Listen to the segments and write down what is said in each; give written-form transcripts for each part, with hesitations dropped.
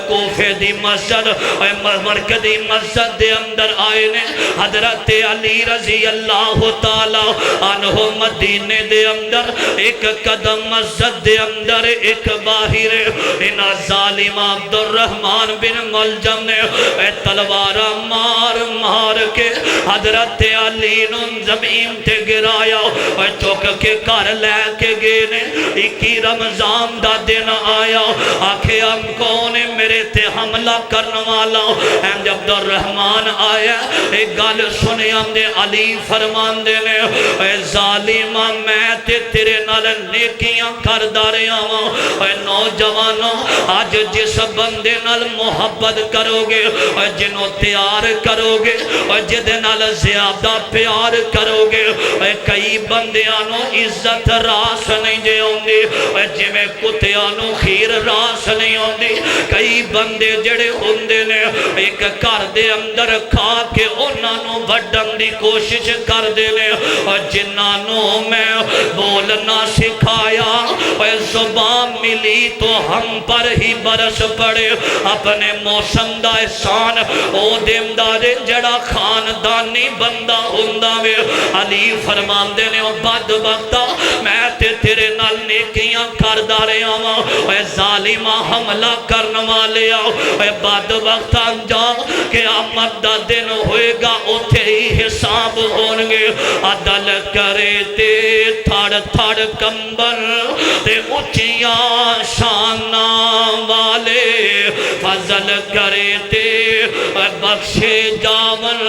کوفے دی مسجد مرکزی مسجد دے اندر آئے نے حضرت علی رضی اللہ تعالی عنہ مدینے دے اندر ایک قدم مسجد دے اندر ایک باہر انہا ظالم عبد الرحمن بن ملجم نے تلوارہ مار مار کے حضرت علی نن زمین تے گرایا چوک کے کر لے کے گئے نے اکی رمضان دا دن آیا آکھے ہم کون میرے تے حملہ کرنے والا احمد عبد الرحمن آیا ایک گل سنے ہم نے علی فرمان دے نے اے ظالمہ میں تے تیرے نال نیکیاں کر دارے آواں اے نوجوانوں آج جس بندے نال محبت کرو گے جنوں تیار کرو گے جدے نال زیادہ پیار کرو گے کئی بندیانوں عزت راس نہیں دے ہوندی جی میں کتیانوں خیر راس نہیں ہوندی کئی بندے جڑے ہوندے نے ایک کار دے اندر کھا کے انہوں وڈن دی کوشش کر دے لے جنہوں میں بولنا سکھایا زبان ملی تو ہم پر ہی برس پڑے اپنے موسم دا احسان او دیمدارے جڑا خاندانی بندہ ہوندہ وے علی فرمان دینے او بد وقتا میں تے تیرے نال نیکیاں کردہ رہے آواں اے ظالمہ حملہ کرنے والے آؤ اے بد وقتا جا کہ آمد دا دن ہوئے گا اوتھے ہی حساب ہونگے عدل کرے تے تھاڑ تھاڑ کمبر تے اچھیاں شانہ والے فضل کرے تے بخشے جاون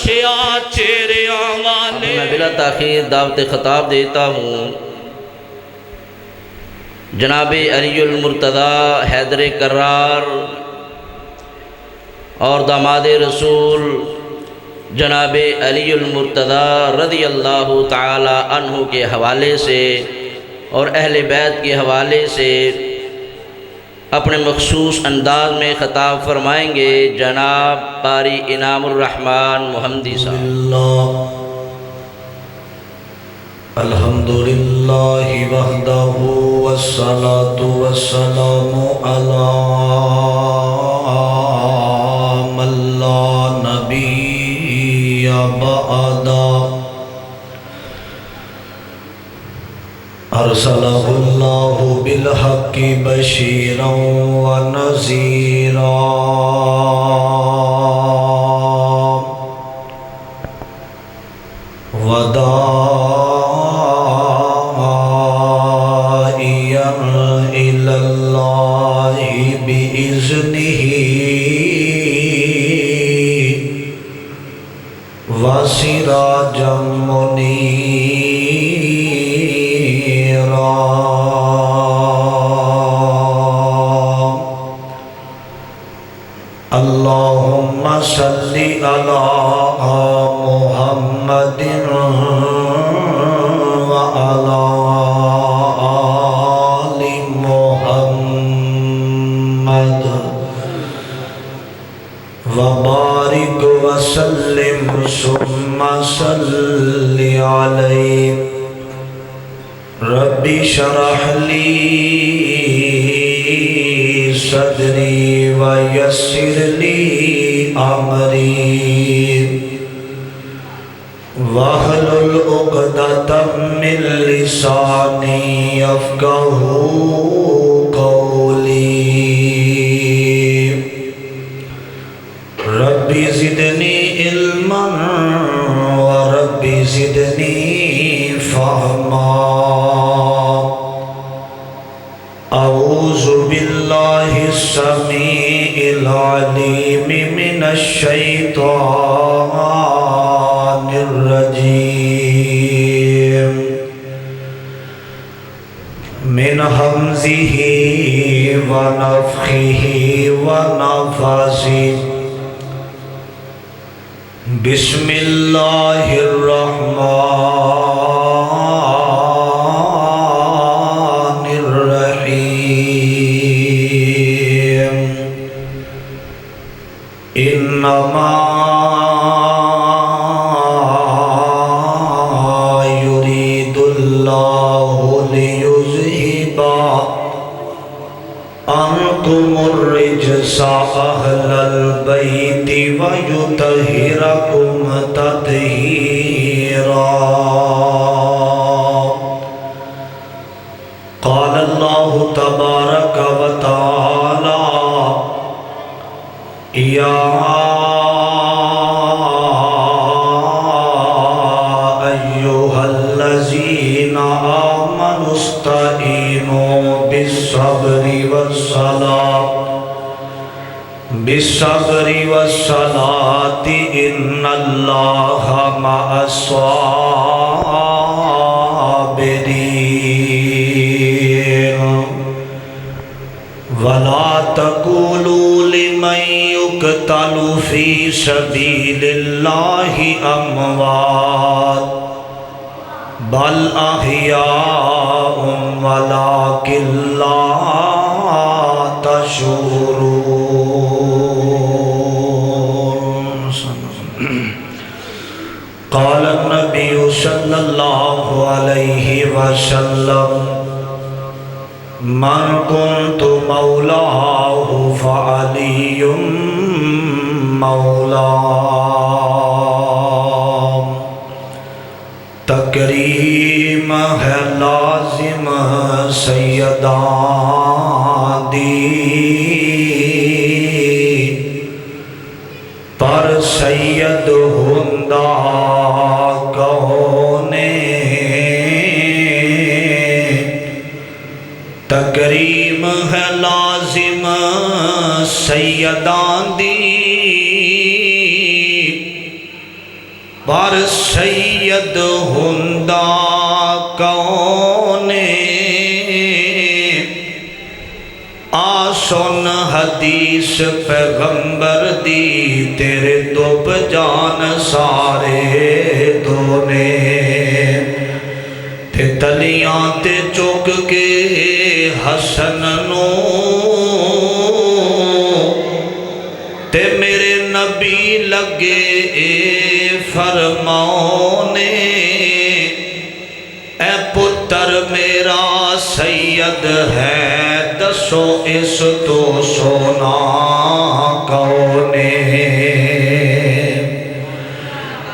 سیاہ چہریاں والے میں بلا تاخیر دعوت خطاب دیتا ہوں جناب علی المرتضی حیدر کرار اور داماد رسول جناب علی المرتضی رضی اللہ تعالی عنہ کے حوالے سے اور اہل بیت کے حوالے سے اپنے مخصوص انداز میں خطاب فرمائیں گے جناب قاری انعام الرحمن محمدی صاحب۔ الحمدللہ وحدہ والصلاة والسلام علی من لا نبی بعدہ ارسلہ اللہ بالحق بشیرا ونذیرا وداعیا الی اللہ بإذنہ وسراجا منیرا۔ اللہم صلی علی محمد وعلی آل محمد وبارک وسلم ثم صلی علیہ۔ رب شرح لی صدری ویسر لی امری واحلل عقدۃ من لسانی یفقہوا قولی۔ رب زدنی علما ورب زدنی فہما۔ اعوذ باللہ السمیع العلیم من الشیطان الرجیم من حمزہ ونفخہ ونفثہ۔ بسم اللہ الرحمن الرحیم۔ انما یرید اللہ لیذہب عنکم الرجس أهل البيت ويطهركم تطهيرا قال الله تبارك وتعالى يا أيها الذين آمنوا استعينوا بالصبر والصلاة إن الله مع الصابرين ولا تقولوا لمن يقتل في سبيل الله أموات بل أحياء ولكن لا تشعرون قال النبي صلى الله عليه وسلم من كنت مولاه فعلي مولاه تکریم ہے لازم سیدان دی پر سید ہندہ کہونے تکریم ہے لازم سیدان دی پر سید ہندہ کہونے آسن حدیث پیغمبر دی تیرے دوپ جان سارے دونے تے تلیاں تے چوک کے حسن نو تے میرے نبی لگے اے فرماؤنے اے پتر میرا سید ہے دسو اس تو سونا کونے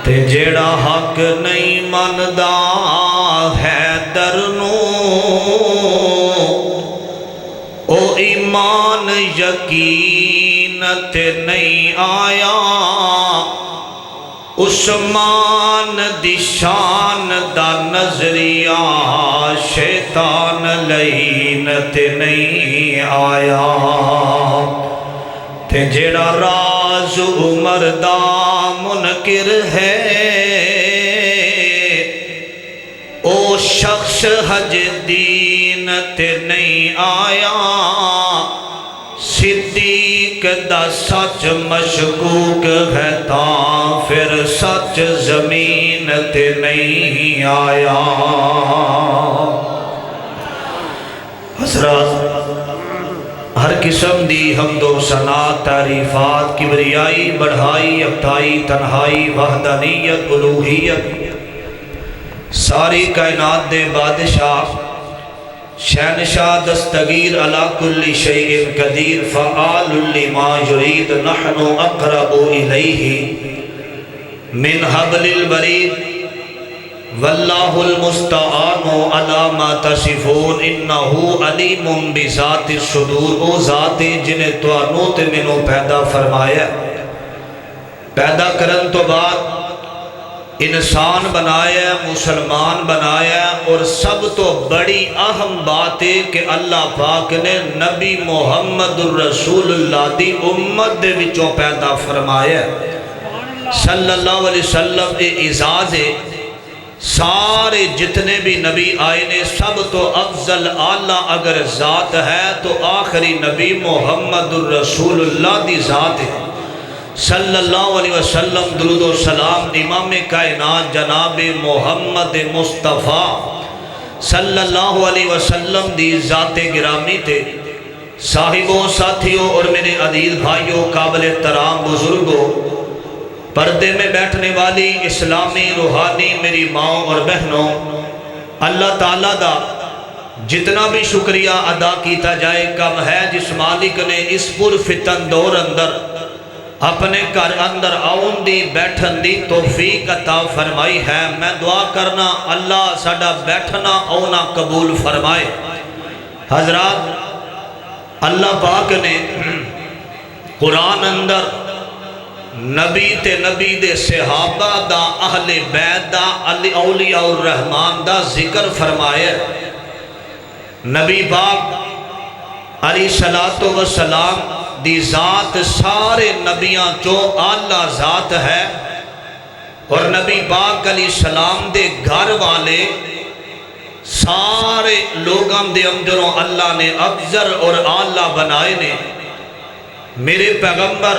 تے جیڑا حق نہیں مندہ حیدر نو او ایمان یقین تے نہیں آیا عثمان دی شان دا نظریہ شیطان لعین تے نہیں آیا تے جیڑا راز عمر دا منکر ہے او شخص حج دین تے نہیں آیا صدیق دا سچ مشکوک ہے تاں پھر سچ زمین تے نہیں آیا حضرات ہر قسم دی حمد و ثنا تعریفات کبریائی بڑھائی ابتائی تنہائی وحدانیت الوہیت ساری کائنات دے بادشاہ شہنشاہ دستگیر علی کل شیء قدیر فعال لما یرید نحن اقرب الیہ من حبل الورید واللہ المستعان علی ما تصفون انہ علیم بذات الصدور او ذات جنہیں توانو تے منو پیدا فرمایا پیدا کرن تو بعد انسان بنایا مسلمان بنایا اور سب تو بڑی اہم بات ہے کہ اللہ پاک نے نبی محمد الرسول اللہ دی امت دے وچوں پیدا فرمایا صلی اللہ علیہ وسلم دے اعزاز ہے سارے جتنے بھی نبی آئے نے سب تو افضل اعلیٰ اگر ذات ہے تو آخری نبی محمد الرسول اللہ دی ذات ہے صلی اللہ علیہ وسلم درود و سلام امام کائنات جناب محمد مصطفیٰ صلی اللہ علیہ وسلم دی ذات گرامی تے صاحبوں ساتھیوں اور میرے عزیز بھائیوں قابل احترام بزرگوں پردے میں بیٹھنے والی اسلامی روحانی میری ماں اور بہنوں اللہ تعالیٰ دا جتنا بھی شکریہ ادا کیتا جائے کم ہے، جس مالک نے اس پر فتن دور اندر اپنے گھر اندر آؤن دی بیٹھن دی توفیق عطا فرمائی ہے۔ میں دعا کرنا اللہ ساڈا بیٹھنا آؤنا قبول فرمائے۔ حضرات، اللہ پاک نے قرآن اندر نبی تے نبی دے صحابہ دا، اہل بیت دا، اولیاء الرحمن دا ذکر فرمایا۔ نبی پاک علیہ السلام دی ذات سارے نبیاں چو اعلیٰ ذات ہے، اور نبی پاک علیہ السلام دے گھر والے سارے لوگاں دے اندروں اللہ نے افضل اور اعلیٰ بنائے نے۔ میرے پیغمبر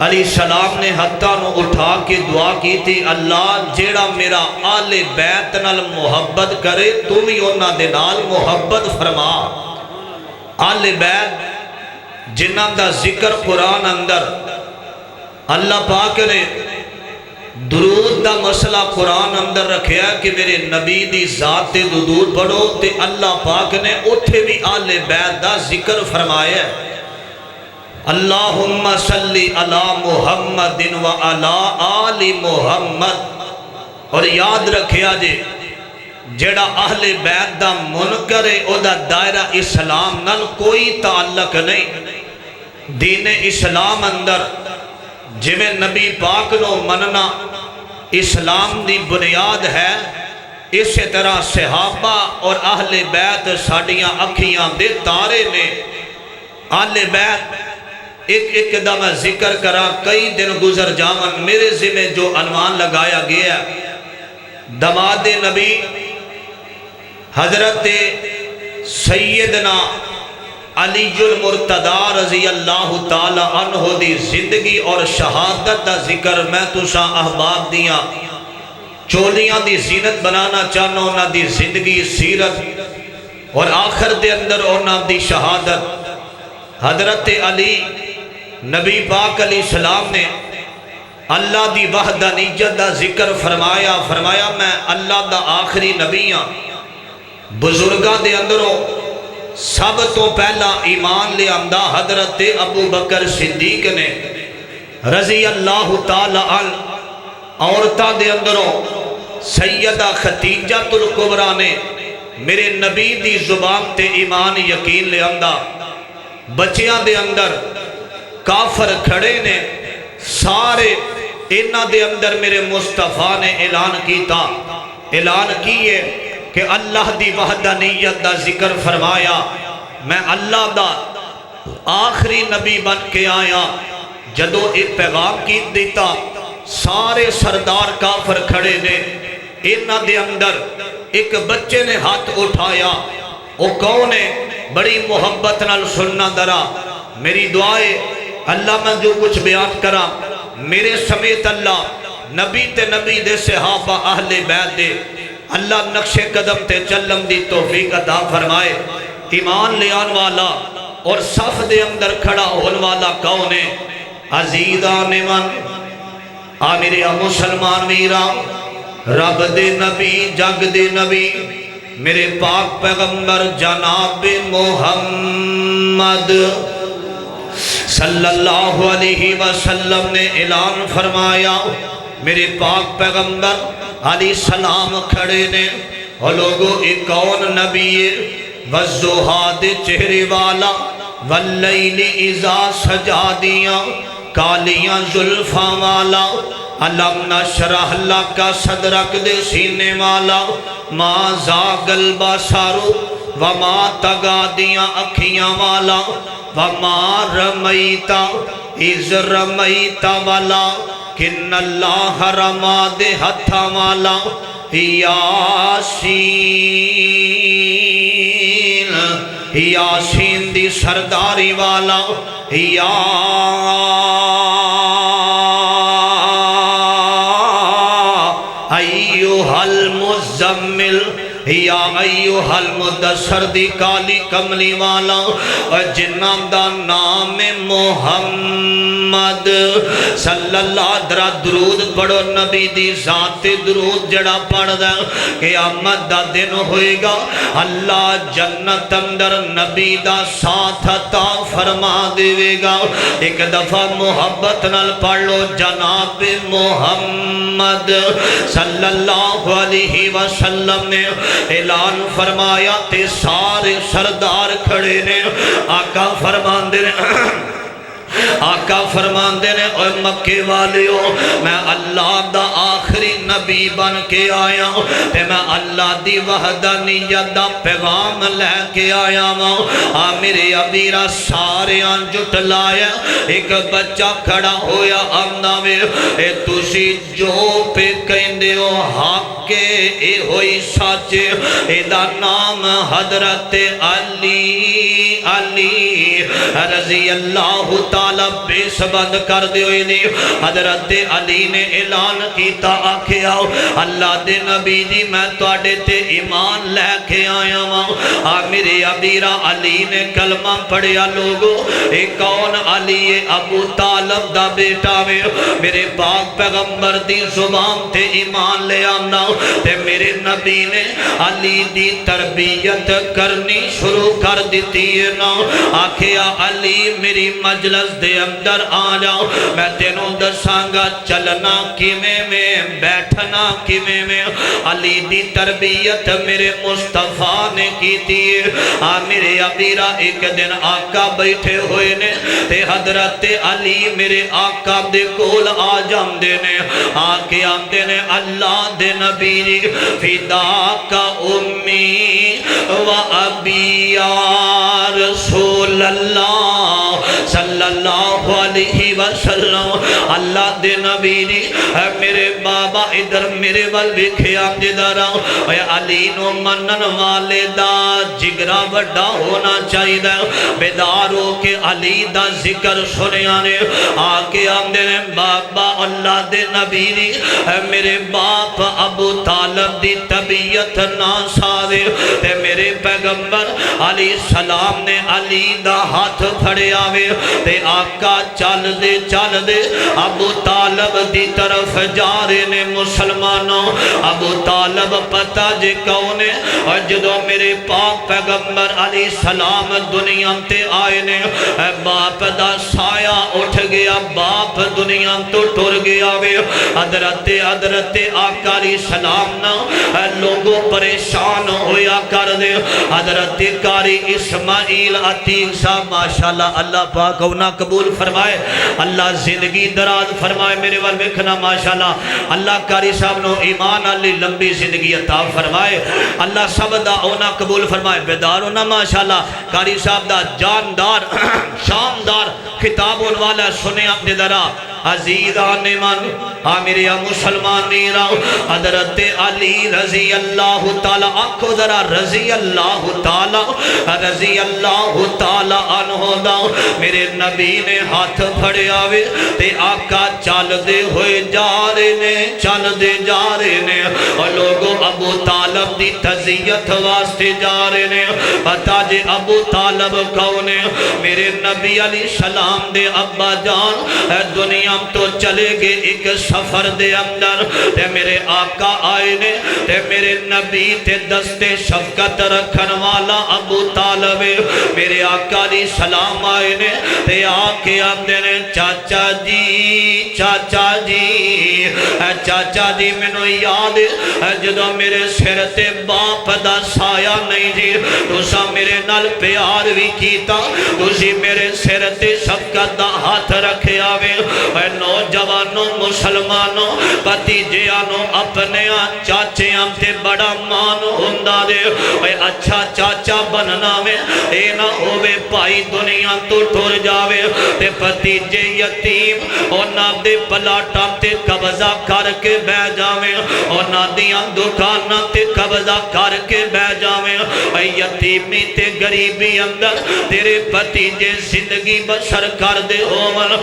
علیہ السلام نے حتیٰ نو اٹھا کے دعا کی تھی، اللہ جیڑا میرا آل بیت نال محبت کرے تو بھی انہاں دے نال محبت فرما۔ آل بیت جنہاں دا ذکر قرآن اندر اللہ پاک نے درود دا مسئلہ قرآن اندر رکھیا کہ میرے نبی دی ذات تے درود پڑھو، تے اللہ پاک نے اتھے بھی آل بیت دا ذکر فرمایا ہے۔ اللہم صلی علی محمد و علی آل محمد۔ اور یاد رکھیا جے جیڑا اہل بیت دا منکر ہے او دا دائرہ اسلام نال کوئی تعلق نہیں۔ دین اسلام اندر جویں نبی پاک نو مننا اسلام دی بنیاد ہے، اسی طرح صحابہ اور اہل بیت ساڑیاں اکھیاں دے تارے نے۔ اہل بیت ایک دا میں ذکر کرا، کئی دن گزر جاون، میرے ذمہ جو عنوان لگایا گیا داماد نبی حضرت سیدنا علی المرتضیٰ رضی اللہ تعالی عنہ دی زندگی اور شہادت دا ذکر میں تساں احباب دیاں چولیاں دی زینت بنانا چاہنا، انہاں دی زندگی سیرت اور آخر دے اندر انہاں دی شہادت۔ حضرت علی نبی پاک علیہ السلام نے اللہ دی وحدانیت دا ذکر فرمایا میں اللہ دا آخری نبی ہاں۔ بزرگاں دے اندروں سب تو پہلا ایمان لے آمدہ حضرت ابو بکر صدیق نے رضی اللہ تعالی عنہ۔ عورتاں دے اندروں سیدہ خدیجہ الکبریٰ نے میرے نبی دی زبان تے ایمان یقین لے آمدہ۔ بچیاں دے اندر کافر کھڑے نے، سارے انہاں دے اندر میرے مصطفیٰ نے اعلان کیے کہ اللہ دی وحدانیت دا ذکر فرمایا، میں اللہ دا آخری نبی بن کے آیا۔ جدو ایک پیغام کی دیتا، سارے سردار کافر کھڑے نے، انہاں دے اندر ایک بچے نے ہاتھ اٹھایا۔ وہ کون ہے؟ بڑی محبت نال سننا درا، میری دعائے اللہ میں جو کچھ بیان کرا میرے سمیت اللہ نبی تے نبی دے صحابہ اہل بیت دے اللہ نقش قدم تے چلم دی توفیق عطا فرمائے۔ ایمان لے آن والا اور صف دے اندر کھڑا ہون والا کون ہے؟ عزیزان من میرے مسلمان ویرا، رب دے نبی جگ دے نبی میرے پاک پیغمبر جناب محمد صلی اللہ علیہ وسلم نے اعلان فرمایا، میرے پاک پیغمبر علیہ السلام کھڑے نے، اور لوگوں ایک کون نبی ہے؟ والضحیٰ دے چہرے والا، واللیل اذا سجا دیاں کالیاں زلفاں والا، علم نشرح لک صدرک دے سینے والا، ما زاغ البصر وما طغیٰ دیاں اکھیاں والا، وما رمیت اذ رمیت والا، کن اللہ رما دے ہتھا والا، یاسین دی سرداری والا، یا ایوہ المزمل، یا ایوہ المدثر دی کالی کملی والا جنہ دا نام محمد صلی اللہ درہ درود پڑھو نبی دی ذات درود جڑا پڑھ دا قیامت دا دن ہوئے گا اللہ جنت اندر نبی دا ساتھ عطا فرما دے گا ایک دفعہ محبت نال پڑھ لو جناب محمد صلی اللہ علیہ وسلم نے اعلان فرمایا تے سارے سردار کھڑے نے آقا فرماندے نے آقا فرماندے نے اے مکے والیو میں اللہ دا آخری نبی بن کے آیا تے میں اللہ دی وحدانیت دا پیغام لے کے آیا ہوں میرے ابیرہ سارے جٹ لایا ایک بچہ کھڑا ہویا آمنا میں اے تُسی جو پہ کہندے ہو حق کے اے ہوئی ساچے اے دا نام حضرت علی رضی اللہ تعالیٰ بے سبند کر دے ہوئے نے حضرت علی نے اعلان کیتا آکھے آؤ اللہ دے نبی دی میں توڑے تے ایمان لے کے آیا ہوں میرے ابیرہ علی نے کلمہ پڑھیا لوگو اے کون علی ابو طالب دا بیٹا میں میرے پاک پیغمبر دی زبان تے ایمان لے آمنا تے میرے نبی نے علی دی تربیت کرنی شروع کر دیتی ہے نا آکھے علی میری مجلس دے اندر آ جاؤ میں تینوں دسانگا چلنا کیویں میں بیٹھنا کیویں میں علی دی تربیت میرے مصطفیٰ نے کی تھی میرے ابیرہ ایک دن آقا بیٹھے ہوئے نے تے حضرت علی میرے آقا دے کول آ جاندے نے آکے آمدے نے اللہ دے نبی فدا کا امی و ابی یا رسول اللہ صلی اللہ علیہ وسلم اللہ دے نبی نے میرے بابا ادھر میرے والوی خیام جدارا اے علی نو منن والے دا جگرہ وڈا ہونا چاہی دا بیدارو کے علی دا ذکر سنیانے آکے آمدے نے بابا اللہ دے نبی نے میرے باپ ابو طالب دی طبیعت ناسادے تے میرے پیغمبر علیہ السلام نے علی دا ہاتھ پھڑے آوے تے آقا چل دے ابو طالب دی طرف جا رہے نے مسلمانوں ابو طالب پتہ جے کونے اور جدو میرے پاک پیغمبر علیہ السلام دنیا تے آئے نے باپ دا سایہ اٹھ گیا باپ دنیا تو ٹر گیا وے حضرت آقا علیہ السلام نا لوگوں پریشان ہویا کر دے حضرت قاری اسماعیل عتیق صاحب ماشاءاللہ اللہ پاک ہونا قبول فرمائے اللہ زندگی دراز فرمائے میرے وال وکھنا ماشاءاللہ اللہ قاری صاحب نو ایمان علی لمبی زندگی عطا فرمائے اللہ سب دا ہونا قبول فرمائے بیدار ہونا ماشاءاللہ قاری صاحب دا جاندار شاندار خطاب والا سنے اپنے درہ عزیزان من میرے مسلمان نیرہ حضرت علی رضی اللہ تعالیٰ آنکھو ذرا رضی اللہ تعالیٰ عنہ دا میرے نبی نے ہاتھ پھڑے آوے تے آقا چل دے ہوئے جا رہے نے اور لوگوں ابو طالب دی تزیت واسطے جا رہے نے پتا جے ابو طالب کونے میرے نبی علیہ السلام دے ابا جان دنیا تو چلے گے ایک سفر دے اندر تے میرے آقا آئے نے تے میرے نبی تے دستے شفقت رکھن والا ابو طالب میرے آقا علیہ السلام آئے نے تے آکے آمدے نے چاچا جی میں نو یاد جدو میرے سر تے باپ دا سایہ نہیں جی تو سا میرے نال پیار بھی کیتا تو سی میرے سر تے شفقت دا ہاتھ رکھے آوے نوجوانوں مسلمانوں پتیجیانوں اپنے چاچے ہم تے بڑا مان ہوندہ دے اچھا چاچا بننا میں اے نہ ہوئے پائی دنیا تو ٹور جاوے تے پتیجے یتیم اور نہ دے پلاٹا تے قبضہ کر کے بہ جاوے اور نہ دیاں دکانا تے قبضہ کر کے بہ جاوے یتیمی تے غریبی اندر تیرے پتیجے زندگی بسر کر دے ہو من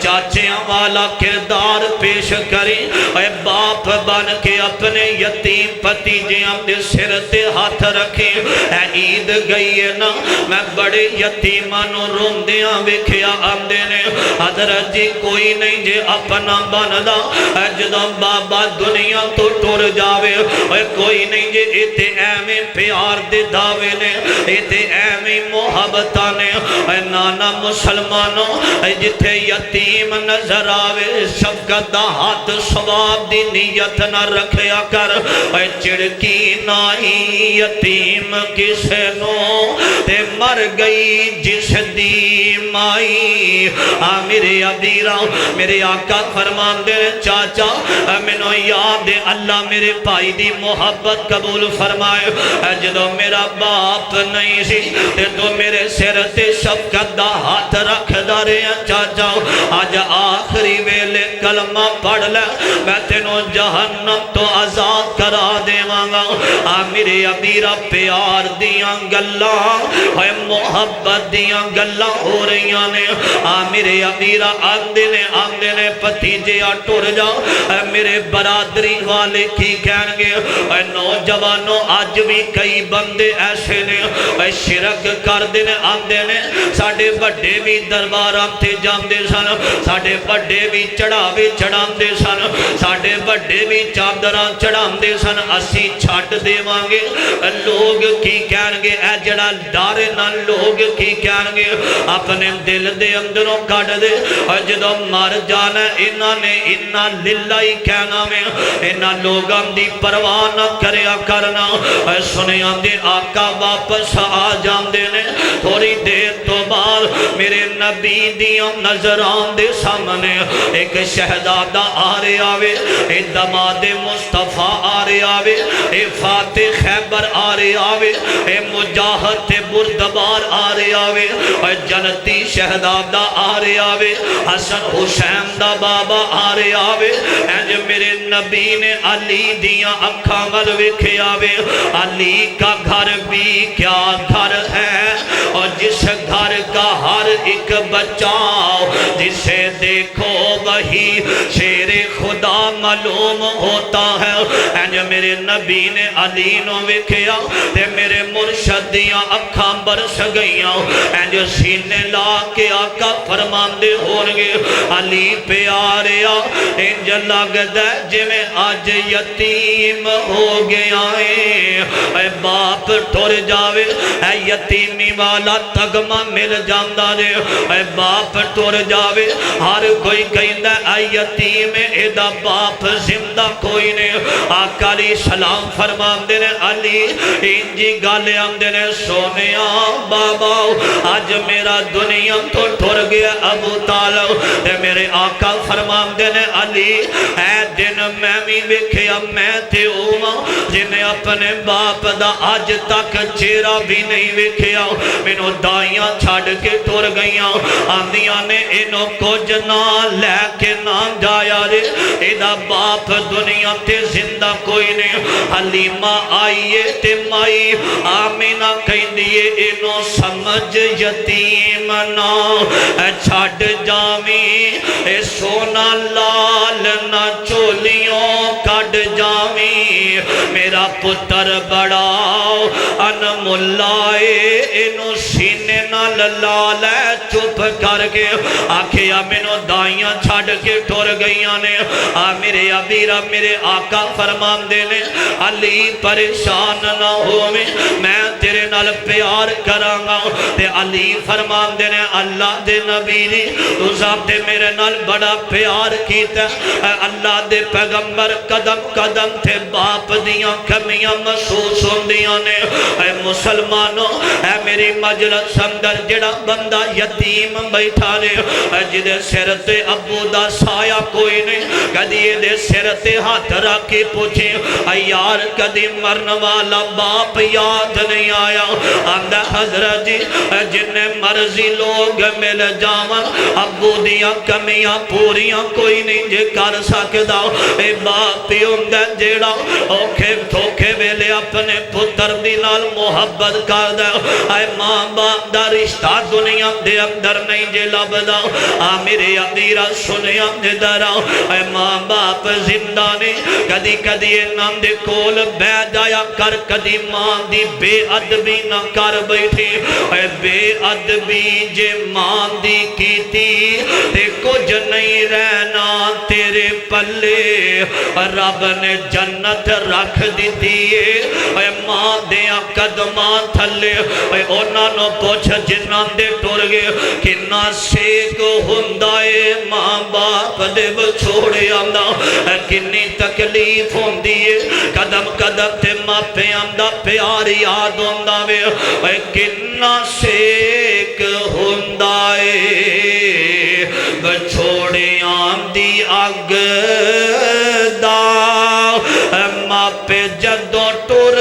چاچے مایا والا کردار پیش کریں اے باپ بن کے اپنے یتیم بھتیجیاں دے سر تے ہاتھ رکھیں اے عید گئی ہے نا میں بڑے یتیمانوں روندیاں ویکھیا آندے نے حضرت جی کوئی نہیں جے اپنا بندا اے جدوں بابا دنیا تو ٹر جاوے اے کوئی نہیں جے ایتھے ایویں پیار دے دعوے نے ایتھے ایویں محبتاں نے اے نانا مسلمانوں اے جتھے یتیم نظر آوے شفقت دا ہاتھ ثواب دی نیت نہ رکھیا کر اے چڑکی نائی یتیم کسے نو تے مر گئی جس دی مائی میرے ابیرہ میرے آقا فرمان دے چاچا منو یاد اللہ میرے بھائی دی محبت قبول فرمائے جدو میرا باپ نہیں سی تے تو میرے سر تے شفقت دا ہاتھ رکھ دارے چاچا آج آخری ویلے کلمہ پڑھ لے میں تینوں جہنم تو آزاد کرا دے مانگا میرے ابیرہ پیار دیاں گلاں اے محبت دیاں گلاں ہو رہیاں نے میرے ابیرہ آندے نے پتیجے ٹر جاؤ میرے برادری والے کی کہن گے اے نوجوانوں آج بھی کئی بندے ایسے نے اے شرک کر دینے آندے نے ساڑھے بڑے بھی درباراں تے جاندے سن ساڑھے بڑے بھی چڑھاوے چڑھاندے سن ساڑھے بڑے بھی چادراں چڑھاندے سن اسی چھٹ دے مانگے لوگ کی کہن گے اے جڑا ڈارے نہ لوگ کی کہن گے اپنے دل دے اندروں کٹ دے جدو مر جانا انہاں نے انہاں للہ ہی کہنا میں انہاں لوگاں دی پرواہ نہ کریا کرنا سنے آندے آقا واپس آ جاندے نے تھوڑی دیر تو بعد میرے نبی دیاں نظران دے سامنے ایک شہزادہ آ رہے آوے اے دماد مصطفیٰ آ رہے آوے اے فاتح خیبر آ رہے آوے اے مجاہد بردبار آ رہے آوے اے جنتی شہزادہ آ رہے آوے حسن حسین دا بابا آ رہے آوے اے میرے نبی نے علی دیاں اکھاں ول ویکھے آوے علی کا گھر بھی کیا گھر ہے اور جس گھر کا ہر ایک بچاؤ جسے دیکھو وہی شیر خدا معلوم ہوتا ہے اے میرے نبی نے علی نو ویکھیا تے میرے مرشد دیاں اکھاں برس گئیاں اے سینے لا کے آقا فرماندے ہونگے علی پیاریا انج لگدا جے میں آج یتیم ہو گیا اے باپ ٹر جاوے اے یتیمی والا تگمہ مل جاندہ دے اے باپ ٹر جاوے ہر کوئی کہندہ اے یتیم ایدہ باپ زندہ کوئی نے آقا علیہ السلام فرمان دے نے علی انجی گالے ہم دے نے سونیاں بابا آج میرا دنیا تو ٹر گیا ابو طالب تے میرے آقا فرمان دے نے علی اے دن میں بھی ویکھیا میں تے اوما جنہیں اپنے باپ دا آج تک چہرہ بھی نہیں ویکھیا مینوں دائیاں چھاڑ کے ٹر گئیاں آندیاں نے انہوں کو جنا لے کے نام جایا رے ایدہ باپ دنیا تے زندہ کوئی نہیں حلیمہ آئیے تے مائی آمینہ کہیں دیئے انہوں سمجھ یتیم نا چھاڑ جامی اے سونا لال نہ چولیوں کڑ جامی میرا پتر بڑاؤ انم اللہ انہوں سینے نہ لالے چپ کر کے آکھیا منو دائیاں چھاڑ کے ٹر گئیاں نے میرے ابیرہ میرے آقا فرمان دینے علی پریشان نہ ہوئے میں تیرے نال پیار کرانگا تے علی فرمان دینے اللہ دے نبی دی تو صاحب دے میرے نال بڑا پیار کیتا اللہ دے پیغمبر قدم قدم تھے باپ دیاں کمیاں محسوس ہوندیاں نے اے مسلمانوں اے میری مجلس اندر جڑا بندہ یتیم بیٹھا نے جدے سر تے ابو دا سایہ کوئی نہیں کدی دے سر تے ہاتھ رکھی پوچھیں اے یار کدی مرن والا باپ یاد نہیں آیا آندہ حضرت جی جن مرضی لوگ مل جاون ابو دیاں کمیاں پوریاں کوئی نہیں جے کر سکدا اے باپ ہوندہ جیڑا اوکھے دھوکے ویلے اپنے پتر دی نال محبت کر دے اے ماں باپ دا رشتہ رشتہ دنیا دے اندر نہیں جے لبدا میرے امیرہ سنیا دے درا اے ماں باپ زندہ نے کدی کدی انہاں دے کول بے جایا کر کدی ماں دی بے ادبی نہ کر بیٹھی اے بے ادبی جے ماں دی کیتی تے کچھ نہیں رہنا تیرے پلے رب نے جنت رکھ دیتی اے ماں دیا قدمان تھلے اے اونا نو پوچھ جنہ دے ٹور گئے کنا سیک ہندائے ماں باپ دے چھوڑے آمدہ کنی تکلیف ہوں دیئے قدم قدم تے ماں پہ آمدہ پیار یاد ہوندہ وے اے کنا سیک ہندائے چھوڑے آمدی اگ دا ماں پہ جدوں ٹور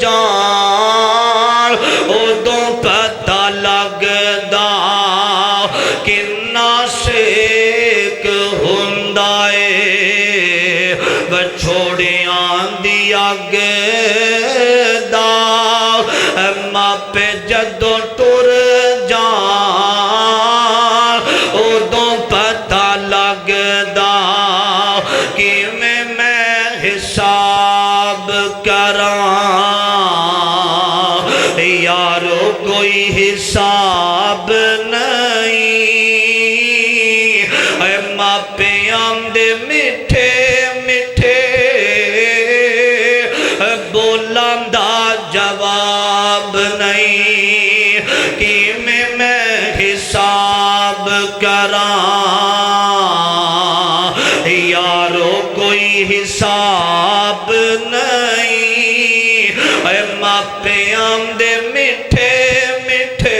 جان ادوں پتہ لگدا کنا سیک ہندائے چھوڑے آمدی اگ دا ماں پہ جدوں ٹور جان ادوں پتہ لگدا کہ میں حساب کراں یارو کوئی حساب نہیں اے ماں پہ آمدے میٹھے میٹھے بولان دا جواب نہیں کہ میں حساب کراں یارو کوئی حساب نہیں اے ماں پہ آمدے میٹھے میٹھے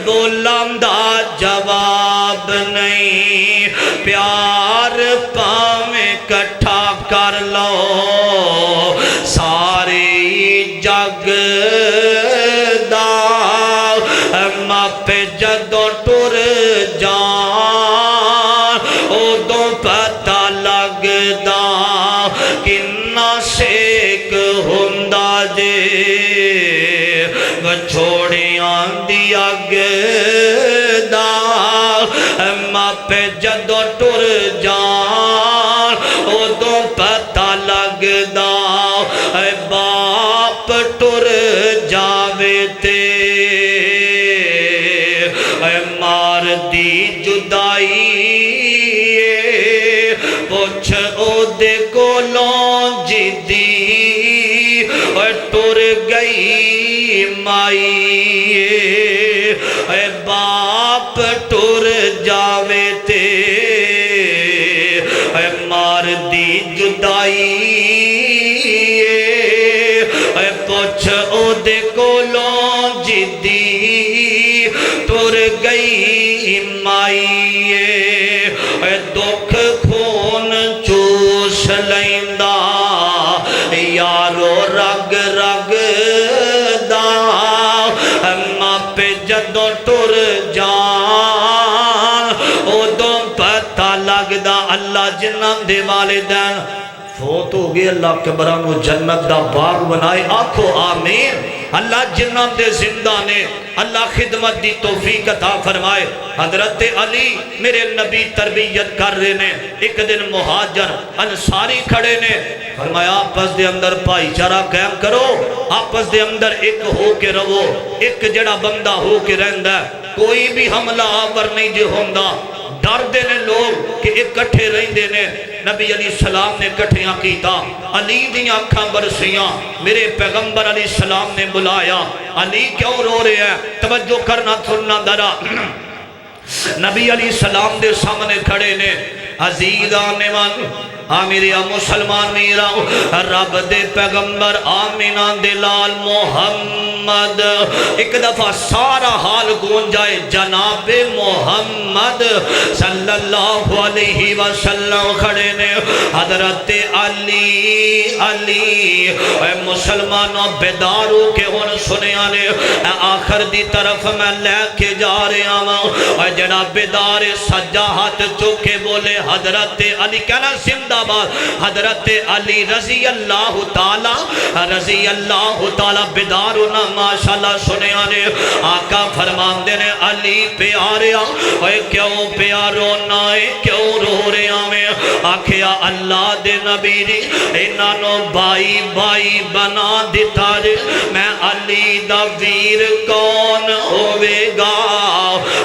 بولان دا جواب نہیں پیار پاویں کٹھا کر لو سارے جگ دا ماں پہ جدوں ٹور جان ادوں پتہ لگدا کنا سیک ہوندا جے چھوڑے آندی اگ دا ماں پہ جدوں ٹور جان ادوں پتہ لگدا اے باپ ٹور جاوے تے اے مار دی جدائی پوچھ او دے کولوں جدی اے ٹور گئی مائی اے باپ ٹور جاوے تے اے مار دی جدائی اے پوچھ او دے کولوں جدی ٹور گئی مائی اے دکھ خون چوس لیندا یارو رگ رگ دا ماں پہ جدوں ٹور جان ادوں پتہ لگدا اللہ جنہاں دے والدین فوت ہو گئے اللہ قبرانو جنت دا باغ بنائے آنکھو آمین اللہ جنہاں دے زندہ نے اللہ خدمت دی توفیق عطا فرمائے حضرت علی میرے نبی تربیت کر رہے نے ایک دن مہاجر انصاری کھڑے نے فرمایا آپس دے اندر پائی چارہ قائم کرو آپس دے اندر ایک ہو کے رہو ایک جڑا بندہ ہو کے رہندا ہے کوئی بھی حملہ آور نہیں جو ہوندہ ڈر دے نے لوگ کہ اکٹھے رہندے نے نبی علیہ السلام نے کٹھیاں کیتا علی دیاں اکھاں برسیاں میرے پیغمبر علیہ السلام نے بلایا علی کیوں رو رہے ہیں توجہ کرنا سننا درا نبی علیہ السلام دے سامنے کھڑے نے عزیزان من آمیریا مسلمان میرا رب دے پیغمبر آمینہ دلال محمد ایک دفعہ سارا حال گون جائے جناب محمد صلی اللہ علیہ وسلم کھڑے نے حضرت علی علی اے مسلمانوں بیداروں کے ہون سنے آنے آخر دی طرف میں لے کے جا رہا ہوں اے جناب بیدار سجا ہاتھ چوکے بولے حضرت علی کہنا زندہ بات حضرت علی رضی اللہ تعالی بیدارو نہ ماشاءاللہ سنے آنے آقا فرمان دینے علی پیاریا اے کیوں پیارو نائے کیوں رو رہے آمیں آکھیا اللہ دے نبی دی انانو بائی بائی بنا دیتا جے میں علی دا ویر کون ہوئے گا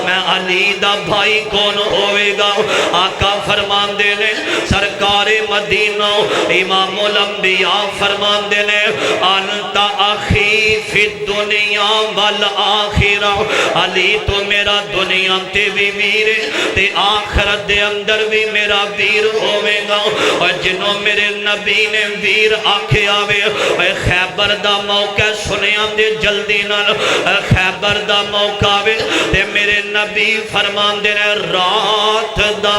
میں علی دا بھائی کون ہوئے گا آقا فرمان دینے سرکار مدینہ امام الانبیاء فرمان دینے انت اخی فی الدنیا والآخرہ علی تو میرا دنیا تے بھی ویر تے آخرت دے اندر بھی میرا ویر ہوئے گا اور جنہوں میرے نبی نے ویر آکھے آوے خیبر دا موقع سنیاں دے جلدی نال خیبر دا موقع آوے تے میرے نبی فرمان دینے رات دا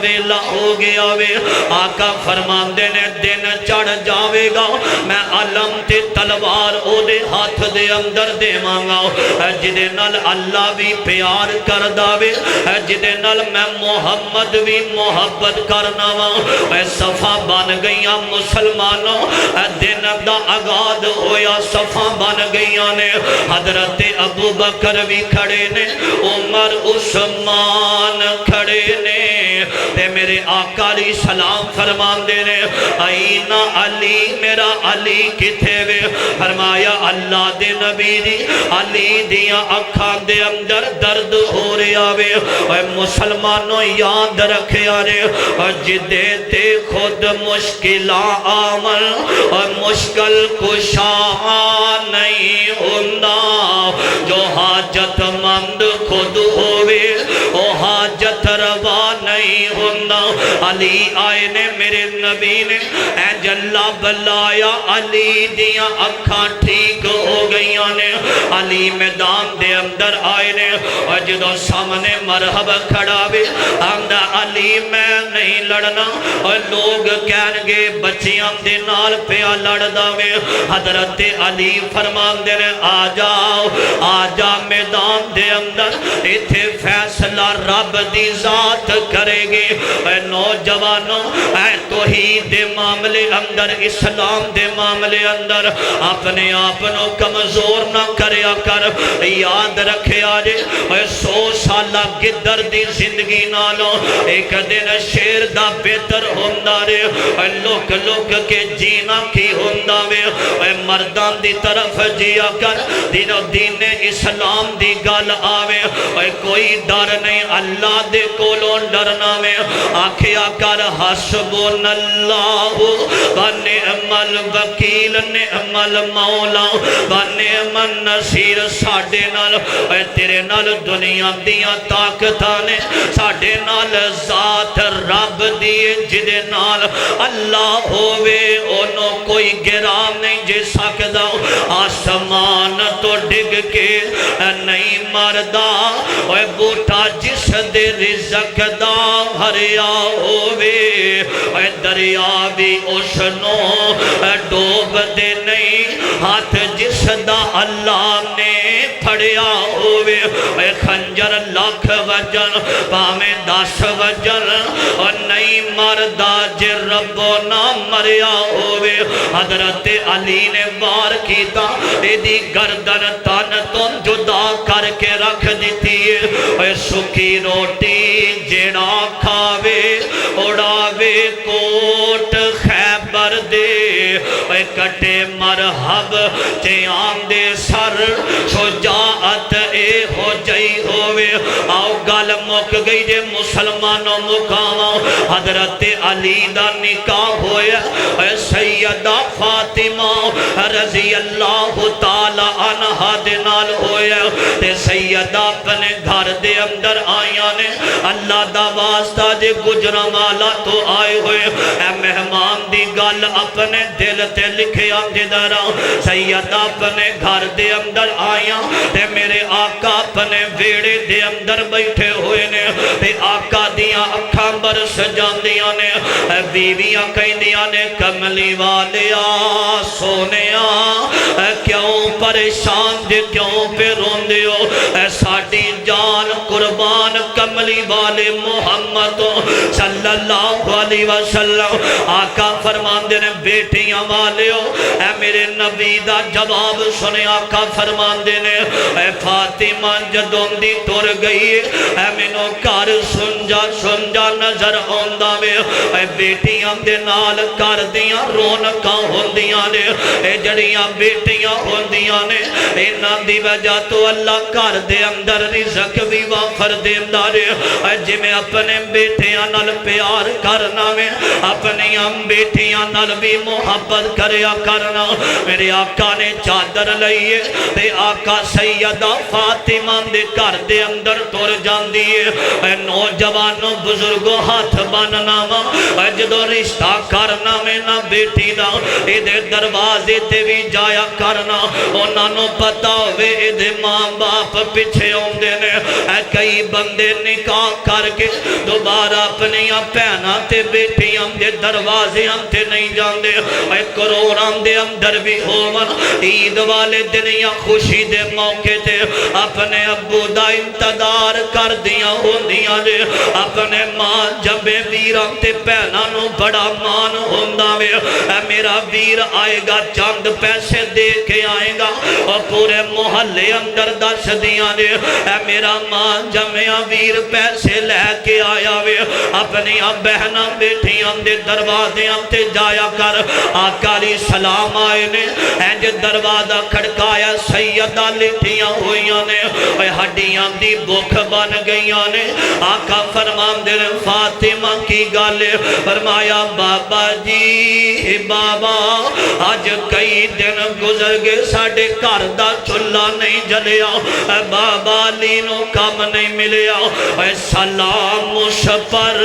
ویلا ہو گیا وے آقا فرمان دینے دن چڑھ جاوے گا میں علم تے تلوار او دے ہاتھ دے اندر دے مانگا جدے نال اللہ بھی پیار کر داوے جدے نال میں محمد بھی محبت کرنا وا صفا بن گئیاں مسلمانوں دن دا آغاز ہویا صفا بن گئیاں نے حضرت ابو بکر بھی کھڑے نے عمر عثمان کھڑے نے تے میرے آقا علیہ السلام فرمان دے نے اینا علی میرا علی کتھے وے فرمایا اللہ دے نبی دی علی دیا اکھاں دے اندر درد ہو رہا وے اے مسلمانوں یاد رکھے آرے جدے تے خود مشکلہ آمن اور مشکل کشاں نہیں ہوندہ جو حاجت مند خود ہوئے او حاجت روا نہیں ہوندہ علی آئے نے میرے نبی نے اے جلہ بلایا علی دیا اکھاں ٹھیک ہو گئیاں نے علی میدان دے اندر آئے نے اور جدو سامنے مرحب کھڑا بھی آمدہ علی میں نہیں لڑنا اور لوگ کہنگے بچیاں دے نال پیا لڑدا میں حضرت علی فرمان دینے آجا میدان دے اندر ایتھے فیصلہ رب دی ذات کرے گے اے نوجوانوں اے توحید دے معاملے اندر اسلام دے معاملے اندر اپنے آپنوں کمزور نہ کریا کر یاد رکھے آجے اے 100 سالہ گدر دی زندگی نالوں ایک دن شیر دا بہتر ہوندہ رے اے لوک کے جینا کی ہوندہ وے اے مردان دی طرف جیا کر دین اسلام دی گل آوے اے کوئی ڈر نہیں اللہ دے کولوں ڈرنا میں آکھیا کر حسبن اللہ ونعم الوکیل نعم المولا ونعم النصیر ساڈے نال اے تیرے نال دنیا دیاں طاقتاں نے ساڈے نال ذات رب دی جدے نال اللہ ہووے انہوں کوئی گرام نہیں جے سکدا آسمان تو ڈگ کے نہیں مردہ اے بوٹا جس دے رزق دا ہریا ہووے اے دریا بھی اسنوں ڈوب دے نہیں ہاتھ جس دا اللہ نے پھڑیا ہووے اے خنجر لاکھ وجن پامیں 10 وجن اور نہیں مردہ جے ربو نہ مریا ہووے حضرت علی نے بار کیتا ایدی گردن تن تم جدا کر کے رکھ دیتی ہے اے سکی روٹی جیڑا کھاوے اڑاوے کوٹ خیبر دے اے کٹے مرحب چیان دے سر شجاعت اے ہو جائی ہوئے آؤ گل مک گئی جے مسلمانوں مقاموں حضرت علی دا نکاح ہویا اے سیدہ فاطمہ رضی اللہ تعالی عنہ دے نال ہویا تے سیدہ اپنے گھر دے اندر آئیاں نے اللہ دا واسطہ جے گجرہ والا تو آئے ہوئے اے مہمان دی گل اپنے دل تے لکھے آندے درہ سیدہ اپنے گھر دے اندر آئیاں تے میرے آقا اپنے ویڑے دے اندر بیٹھے ہوئے نے تے آقا دیاں اکھاں برس جاندیاں نے بیویاں کہیں دیاں نے کملی والیا سونیا کیوں پریشان دے کیوں پہ رون دیو ساڑی جان قربان جان کملی والے محمد صلی اللہ علیہ وسلم آقا فرماندے نے بیٹیاں والیو اے میرے نبی دا جواب سنے آقا فرماندے نے اے فاطمہ جدوں دی ٹر گئی اے مینوں گھر سن جا نظر آندا وے اے بیٹیاں دے نال کر دیاں رونقاں ہوندیاں نے اے جڑیاں بیٹیاں ہوندیاں نے انہاں دی وجہ تو اللہ گھر دے اندر رزق بھی وافر دیندا رے اے جویں اپنے بیٹیاں نال پیار کرنا وے اپنی بیٹیاں نال بھی محبت کریا کرنا میرے آقا نے چادر لئیے تے آقا سیدہ فاطمہ دے گھر دے اندر ٹر جاندی ہے نوجوانوں بزرگوں ہاتھ بننا وا جدوں رشتہ کرنا میں نہ بیٹی دا اے دے دروازے تے بھی جایا کرنا انہاں نوں پتہ ہوے اے دے ماں باپ پیچھے اوندے نے کئی بندے نکاح کر کے دوبارہ اپنی بہناں تے بیٹیاں دے دروازے تے نہیں جاندے اے کروڑاں دے اندر بھی ہون عید والے دن یا خوشی دے موقع تے اپنے ابو دا انتظار کر دیاں ہوندیاں نے اپنے ماں جبے ویراں تے بہناں نوں بڑا مان ہوندا وے اے میرا ویر آئے گا چند پیسے دے کے آئے گا اور پورے محلے اندر دس دیاں نے اے میرا ماں جمعہ ویر پیسے لے کے آیا وے اپنی بہناں بیٹیاں دے دروازے تے جایا کر آقا علیہ السلام آئے نے انج دروازہ کھڑکایا سیدہ لیٹیاں ہوئیاں نے اے ہڈیاں دی بھوک بن گئیاں نے آقا فرماندے نے فاطمہ کی گل فرمایا بابا جی بابا آج کئی دن گزر گئے ساڈے گھر دا چولہا نہیں جلیا اے بابا علی نو کم نہیں ملیا اے سلام اس پر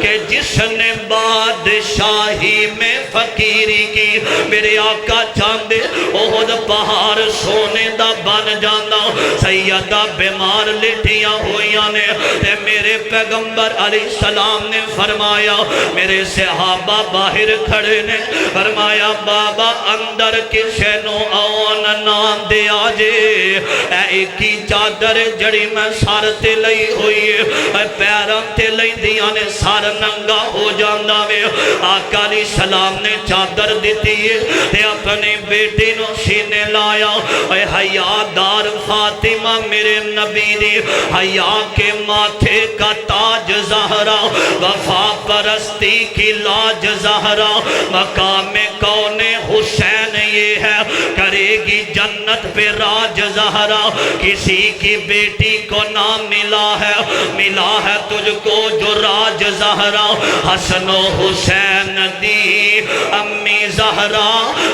کہ جس نے بادشاہی میں فقیری کی میرے آقا چاندے احد پہاڑ سونے دا بن جانا سیدہ بیمار لیٹیاں ہوئیاں نے تے میرے پیغمبر علیہ السلام نے فرمایا میرے صحابہ باہر کھڑے نے فرمایا بابا اندر کسے نو آن نام دے آجے اے ایک ہی چادر جڑی میں سار تے لئی ہوئی اے پیراں تے لئی دیاں نے سار ننگا ہو جاندہ وے آقا علیہ السلام نے چادر دیتی ہے تے اپنے بیٹی نو سینے لایا اے حیاء دار فاطمہ میرے نبی دی حیاء کے ماتھے کا تاج زہرا وفا پرستی کی لاج زہرا مقام کون حسین یہ ہے کرے گی جنت پہ راج زہرا کسی کی بیٹی کو نام ملا ہے تجھ کو جو راج زہرا حسن و حسین دی امی زہرا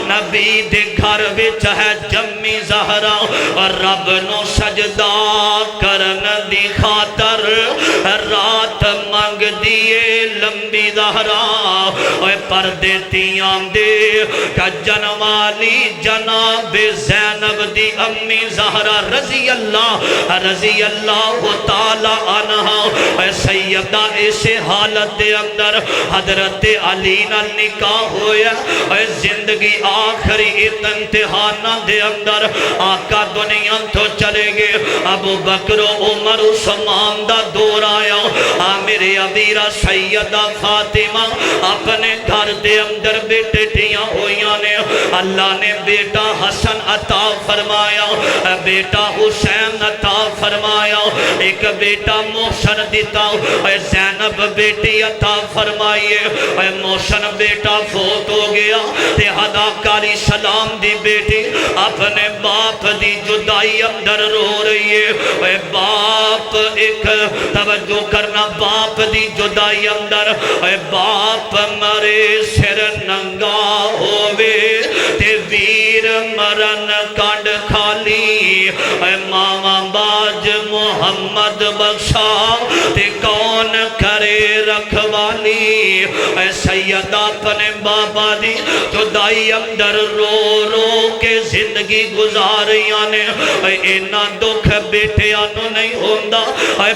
نبی دے گھر وچ ہے جمی زہرا اور رب نو سجدہ کرن دی خاطر رات منگ دیے لمبی زہرا اور پردے تیاں دے کجن والی جناب زینب دی امی زہرا رضی اللہ تعالی عنہ سیدہ اسے حالت دے اندر حضرت علی نال نکاح ہویا زندگی آخری امتحانہ دے اندر آقا دنیا تو چلے گے ابو بکر و عمر عثمان دا دور آیا میرے ابیرہ سیدہ فاطمہ اپنے گھر دے اندر بیٹیاں ہوئیاں نے اللہ نے بیٹا حسن عطا فرمایا بیٹا حسین عطا فرمایا ایک بیٹا محسن دیتا زینب بیٹی عطا فرمائیے محسن بیٹا فوت ہو گیا تے علیہ السلام دی بیٹی اپنے باپ دی جدائی اندر رو رہی ہے باپ ایک توجہ کرنا باپ دی جدائی اندر باپ مرے سر ننگا ہووے تے ویر مرن کانڈ خالی ماما باج محمد بخشا تے کون کرے رکھوالی سیدہ اپنے بابا دی جدائی اندر رو رو کے زندگی گزاریاں نے اینا دکھ بیٹیاں نو نہیں ہوندا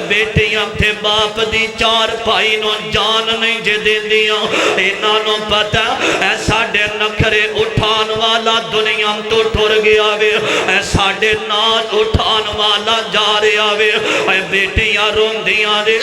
بیٹیاں تھے باپ دی چار پائی نو جان نہیں جے دین دیاں اینا نو پتہ اے ساڑے نکھرے اٹھان والا دنیا تو ٹھر گیا وے اے ساڑے نال اٹھان والا جا رہا وے اے بیٹیاں رون دیاں رے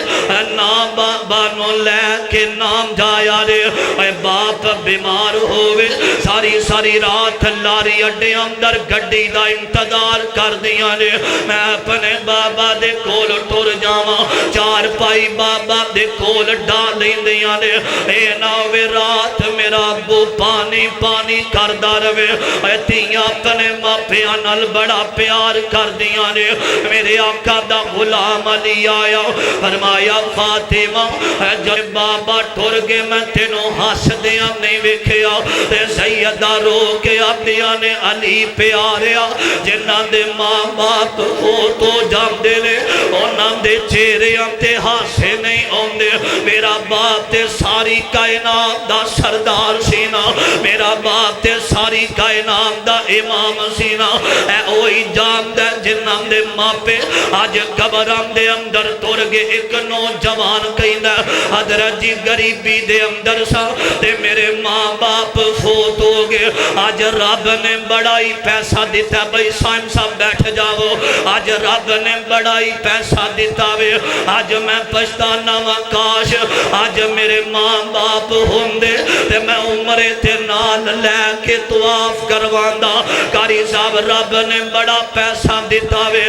نام بابا نو لے کے نام جایا رے اے باپ بیمار ہوئے ساری رات لاری اڈے اندر گڈی دا انتظار کر دیا رے میں اپنے بابا دے کول ٹر جاواں چار پائی بابا دے کول ڈالیں دیا رے اے ناوے رات میرا ابو پانی پانی کردہ روے اے تیاں اپنے ماپیاں نال بڑا پیار کر دیا رے میرے آقا دا غلام علی آیا فرمایا فاطمہ اے جب بابا ٹر گے میں تینوں ہس دیا نہیں ویکھیا تے سیدہ رو کے آدیا نے علی پیاریا جنہاں دے ماں باپ ہو تو جام دے لے انہاں دے چہرے تے ہاسے نہیں ہوندے میرا باپ تے ساری کائنات دا سردار سینا میرا باپ تے ساری کائنات دا امام سینا اے اوہی جام دے جنہاں دے ماں پہ آج قبرام دے اندر ٹر گے ایک نوجوان کہندا حضرت جی غریبی دے اندر سا تے میرے ماں باپ فوت ہو گئے آج رب نے بڑا ہی پیسہ دیتا بھئی سائم صاحب بیٹھ جاؤ آج رب نے بڑا ہی پیسہ دیتا وے آج میں پشتانا کاش آج میرے ماں باپ ہوندے تے میں عمرے تے نال لے کے طواف کرواندا کاری صاحب رب نے بڑا پیسہ دیتا وے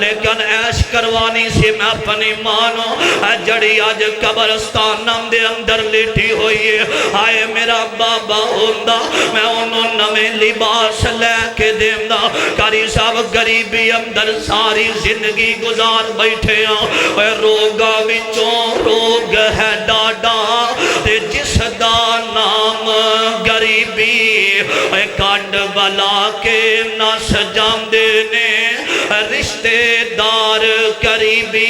لیکن عیش کروانی سی میں اپنی مانو جڑی آج قبرستان نام دے اندر لیٹی ہوئی ہے آئے میرا بابا ہوندہ میں انہوں نوے لباس لے کے دیندہ کاری صاحب غریبی اندر ساری زندگی گزار بیٹھے ہیں روگا وچوں روگ ہے ڈاڈا تے جس دا نام غریبی کانڈ بلا کے نس جام دینے رشتے دار قریبی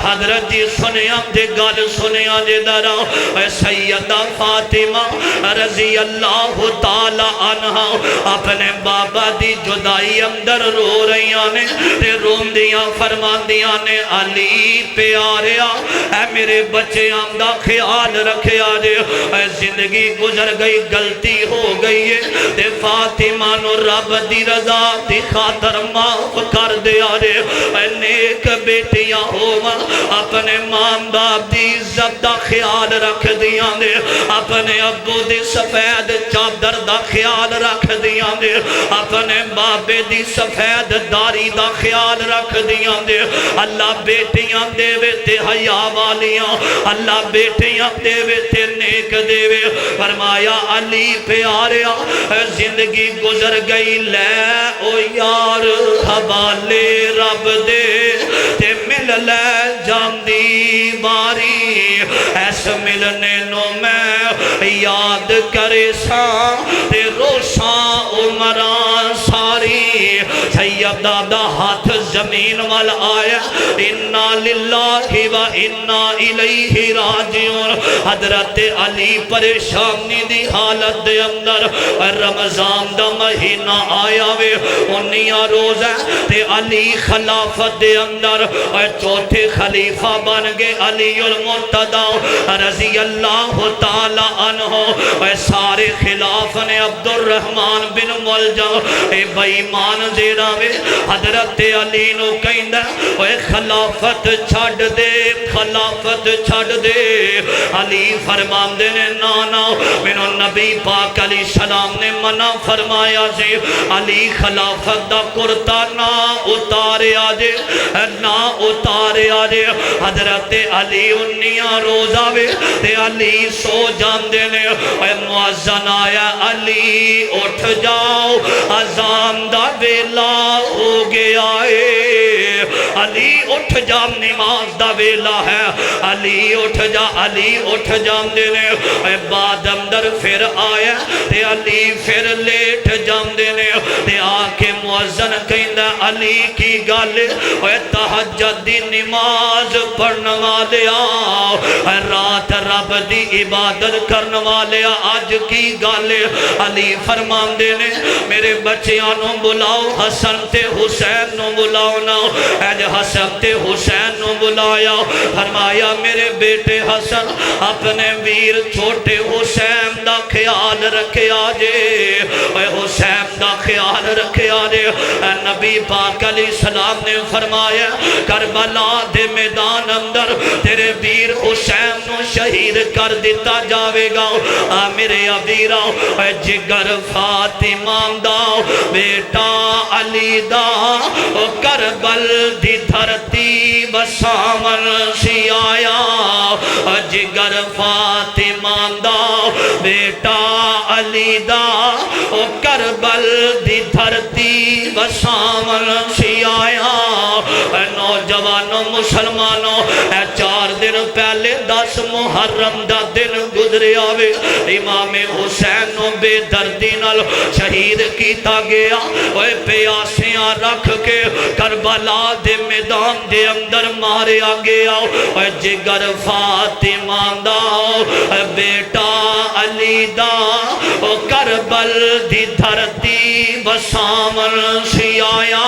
حضرت جی سنیاں دے گل سنیاں دے درہ سیدہ فاطمہ رضی اللہ تعالی عنہ اپنے بابا دی جدائی اندر رو رہیاں نے تے روم دیاں فرمان دیاں نے علی پیاریا اے میرے بچے آمدہ خیال رکھیا دے اے زندگی گزر گئی غلطی ہو گئی ہے تے فاطمہ نو رب دی رضا دی خاطر معاف کر دیا دے اے نیک بیٹیاں ہوا اپنے ماں باپ دی عزت دا خیال رکھ دیاں دے اپنے ابو دی سفید چادر دا خیال رکھ دیاں دے اپنے بابے دی سفید داری دا خیال رکھ دیاں دے اللہ بیٹیاں دے وے تے حیا والیاں اللہ بیٹیاں دے وے تے نیک دے وے فرمایا علی پیاریا زندگی گزر گئی لے او یار حوالے رب دے تے مل لے جام دی باری ایس ملنے نو میں یاد کرے سا تے روشاں عمران ساری سیدہ دا ہاتھ زمین وال آیا انا للہ و انا الیہ راجعون حضرت علی پریشانی دی حالت دے اندر رمضان دا مہینہ آیا وے انیاں روز ہے تے علی خلافت دے اندر چوتھے خلیفہ بن گئے علی المرتضی رضی اللہ تعالی عنہ سارے خلاف نے عبد الرحمن بن ملجم اے بیمان زیرہ وے حضرت علی نو کہندہ اے خلافت چھڑ دے خلافت چھڑ دے علی فرمان دے نانا منو نبی پاک علیہ السلام نے منع فرمایا سے علی خلافت دا کرتا نہ اتارے آجے نہ اتارے آجے حضرت علی انیاں روزہ وے تے علی سو جان دینے اے معزن آیا علی اٹھ جاؤ اذان دا ویلا ہو گیا ہے علی اٹھ جا نماز دا ویلا ہے، علی اٹھ جا، علی اٹھ جاندے نے۔ اے بعد اندر پھر آیا تے علی پھر لیٹ جاندے نے تے آ کے مؤذن کہندا علی کی گل، اے تہجد دی نماز پڑھن والیا، اے رات رب دی عبادت کرن والیا، اج کی گل؟ علی فرماندے نے میرے بچیاں نو بلاؤ، حسن تے حسین نو بلاؤ نا۔ اج حسن تے حسین نو بلایا، فرمایا میرے بیٹے حسن اپنے ویر چھوٹے حسین دا خیال رکھیا جے، اے حسین دا خیال رکھیا جے۔ اے نبی پاک علیہ السلام نے فرمایا کربلا دے میدان اندر تیرے ویر حسین نو شہید کر دیتا جاوے گا۔ میرے ابیرا اے جگر فاطمہ دا بیٹا علی دا، کربل دی دھرتی بسامن سی آیا، جگر فاطمہ دا بیٹا علی دا، کربل دی دھرتی بسامن سی آیا۔ اے نوجوانوں مسلمانوں، اے 4 دن پہلے 10 محرم دا دن گزرے آوے، امام حسین نو بے دردی نال شہید کیتا گیا۔ اے پیاسیاں رکھ کے کربلا دے میدان دے اندر ماریا گیا۔ اے جگر فاطمہ دا بیٹا علی دا، کربل دی دھرتی بسامن سی آیا،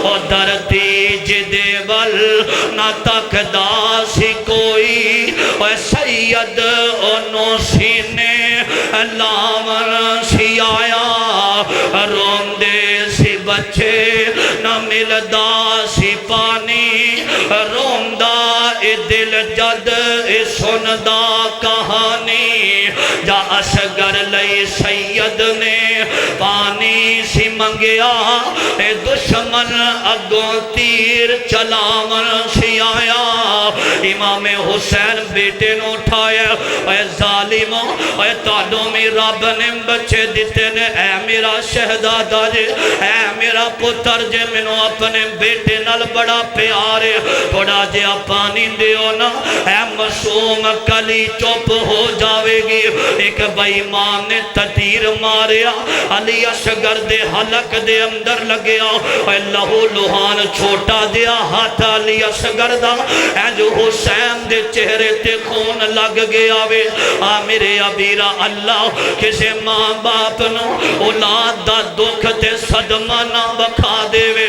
او دھرتی جدے ول نہ تکدا سی کوئی، اے سید انو سینے لاون سی آیا، روندے سی بچے نہ ملدا سی پانی، روندہ اے دل جد اے سندا کہانی، جا اصغر لئی سید نے پانی سی منگیا، اے دشمن اگوں تیر چلاون سی آیا۔ امام حسین بیٹے نو اٹھایا، اے ظالموں، اے تانوں میں رب نے بچے دیتے نے، اے میرا شہزادہ جے، اے میرا پتر جے، منو اپنے بیٹے نال بڑا پیار ہے، تھوڑا جے پانی دیو نا، اے معصوم کلی چپ ہو جاوے گی۔ ایک بے ایمان نے تیر ماریا، علی اصغر دے حلق دے اندر لگیا، اے لہو لہان چھوٹا دیا ہاتھ علی اصغر دا، اے جو حسین دے چہرے تے خون لگ گیا وے۔ میرے ابیرا اللہ کسے ماں باپ نو اولاد دا دکھ تے صدمہ نہ بکھا دے وے۔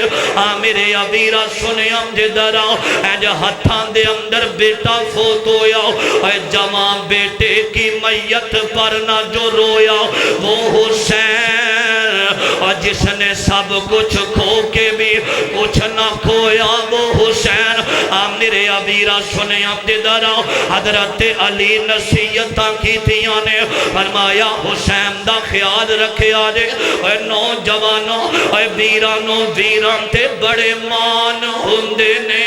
میرے ابیرا سنیاں جدر آؤ، اے جو ہتھان دے اندر بیٹا فوت ہویا، اے جوان بیٹے کی میت پر نہ جو رویا، وہ حسین اور جس نے سب کچھ کھو کے بھی کچھ نہ کھویا، وہ حسین۔ میرے ابیرا سنیاں جدر آؤ، حضرت علی نصیحتاں کی تھیاں نے فرمایا حسین دا خیال رکھیا جے۔ اے نوجوانوں، اے ویرانوں، ویران تے بڑے مان ہوندے نے،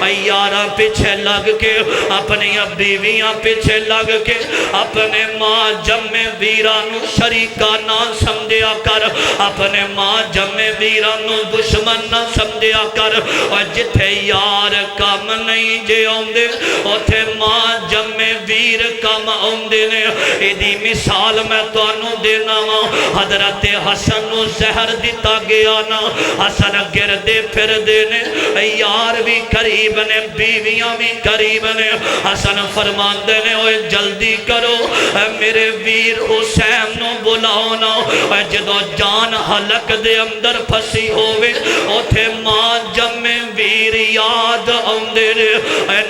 اے یاراں پیچھے لگ کے، اپنی بیویاں پیچھے لگ کے، اپنے ماں جمع ویرانوں شریکہ نہ سمجھیا کر، اپنے ماں جمع ویرانوں دشمن نہ سمجھیا کر۔ اور جتھے یار کام نہیں جے ہوندے، اوتھے ماں جمع ویر کام ہوندے نے۔ ایدی مثال میں توانوں دینا ہوں، حضرت حسن نو زہر دیتا گیا نا، حسن گردے پھر دینے، یار بھی قریب نے، بیویاں بھی قریب نے۔ حسن فرمان دینے، اوہ جلدی کرو، میرے ویر حسین نو بلاؤ نا، جدو جان حلق دے اندر پھسی ہوئے، اوتھے ماں جمع ویر یاد آندے نے۔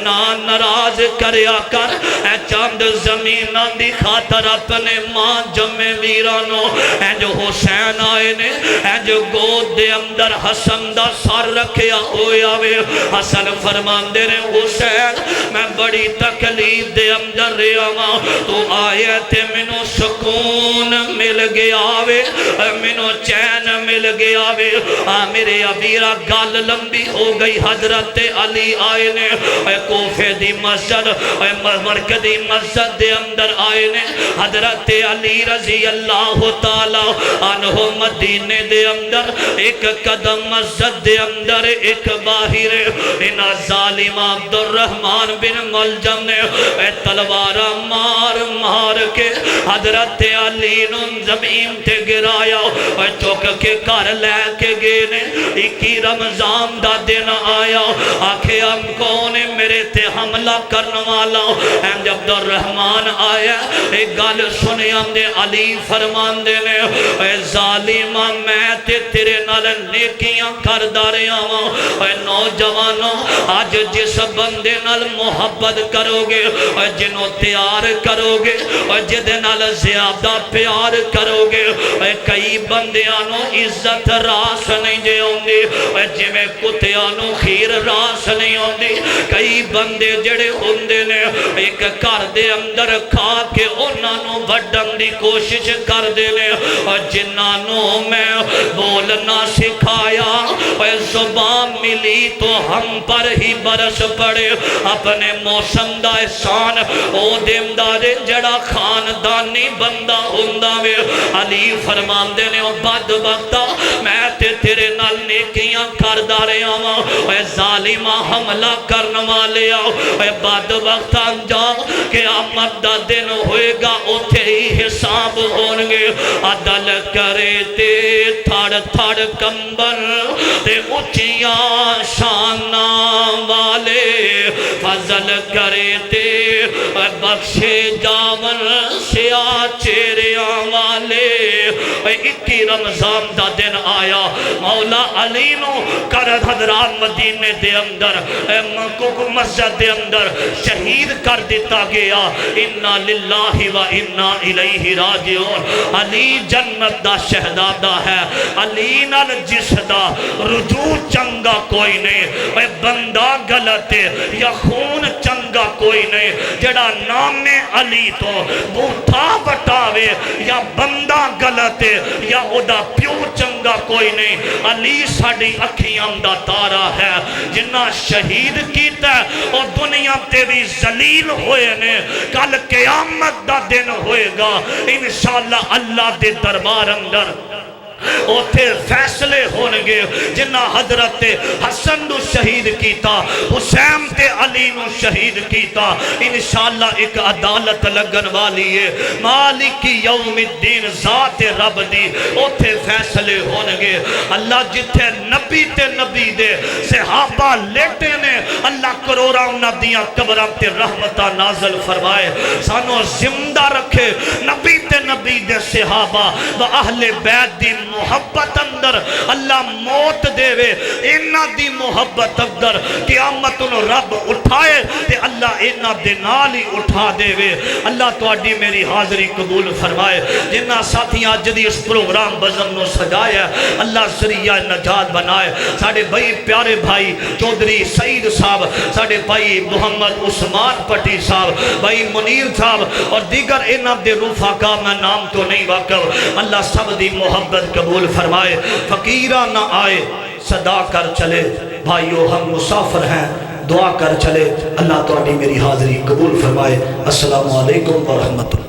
نا ناراض کریا کر، اے چاند زمینہ دی خاطر اپنے ماں جمع ویرانو، اے جو حسین آئے نے، اے جو گود دے اندر حسن دا سار رکھیا ہویا وے۔ حسن فرمان دے نے حسین میں بڑی تکلیف دے اندر رہا ہوں، تو آئے تے منو سکون مل گیا وے، منو چین مل گیا وے میرے ابیرا گل لمبی ہو گئی حضرت علی آئے نے کوفے دی مسجد مرکزی مسجد دے اندر آئے نے حضرت علی رضی اللہ تعالی عنہ مدینے دے اندر ایک قدم مسجد دے اندر ایک باہر انہا ظالم عبد الرحمن بن ملجم نے تلوارہ مار مار کے حضرت علی نن زمین تے گرایا چوک کے کر لے کے گئے اکی رمضان دا دن آیا آکھے ہم کون میرے تے حملہ کرنے والا احمد عبد الرحمن آیا ایک گل سنے ہم دے علی فرمان دے نے اے ظالمہ میں تے تیرے نال نیکیاں کر دارے آواں اے نوجوانوں آج جس بندے نال محبت کرو گے اے جنوں تیار کرو گے اے جدے نال زیادہ پیار کرو گے اے کئی بندیانوں عزت راس نہیں دے ہوندی اے جی میں کتیانوں خیر راس نہیں ہوندی کئی بندے جڑے ہوندے نے ایک کار دے اندر کھا کے انہوں بڑھن دی کوشش کر دے نے جنہوں میں بولنا سکھایا اے زبان ملی تو ہم پر ہی برس پڑے اپنے موسم دا احسان او دیمدارے جڑا خاندانی بندہ ہوندہ میں علی فرمان دے نے او بدبختہ میں تیرے نال نیکیاں کردہ رہے آواں اے ظالمہ حملہ کرنے والے آؤ اے بدبختہ انجام قیامت دا دن ہوئے گا اتھے ہی حساب ہونگے عدل کرے تے تھڑ تھڑ کمبر تے اچھیاں شانہ والے فضل کرے تے بخشے جاون سیاہ چہریاں والے اکی رمضان دا دن آیا مولا علی نو کرد حضرات مدینے دے اندر مسجد دے اندر شہید کر دیتا گیا انا للہ و انا الیہ راجعون علی جنت دا شہدادہ ہے علی نال جس دا رجوع چنگا کوئی نہیں اے بندہ غلط یا خون چنگا کوئی نہیں جڑا نام علی تو بوٹھا بٹاوے یا بندہ غلط یا او دا پیو چنگا کوئی نہیں علی ساڑی اکھیاں دا تارا ہے جنہ شہید کیتا ہے اور دنیا تے بھی ذلیل ہوئے نے کل قیامت دا دن ہوئے گا انشاءاللہ اللہ دے دربار اندر اوتھے فیصلے ہونگے جنہ حضرت حسن نو شہید کیتا حسین تے علی نو شہید کیتا انشاءاللہ ایک عدالت لگن والی ہے مالک یوم الدین ذات رب دی اوتھے فیصلے ہونگے اللہ جتھے نبی تے نبی دے صحابہ لیٹے نے اللہ کروڑا انہاں دیاں قبراں تے رحمتہ نازل فرمائے سانو زندہ رکھے نبی تے نبی دے صحابہ و اہل بیت دی محبت اندر اللہ موت دے وے اینا دی محبت اندر قیامت انہوں رب اٹھائے تے اللہ اینا دے نالی اٹھا دے وے اللہ تو اڈی میری حاضری قبول فرمائے جنہ ساتھیاں جدی اس پروگرام بزم نو سجایا اللہ ذریعہ نجات بنائے ساڑھے بھائی پیارے بھائی چودری سعید صاحب ساڑھے بھائی محمد عثمان پٹی صاحب بھائی منیر صاحب اور دیگر اینا دے روفہ کا میں نام تو نہیں واقع اللہ سب دی محبت قبول فرمائے فقیرہ نہ آئے صدا کر چلے بھائیو ہم مسافر ہیں دعا کر چلے اللہ تو میری حاضری قبول فرمائے السلام علیکم ورحمۃ اللہ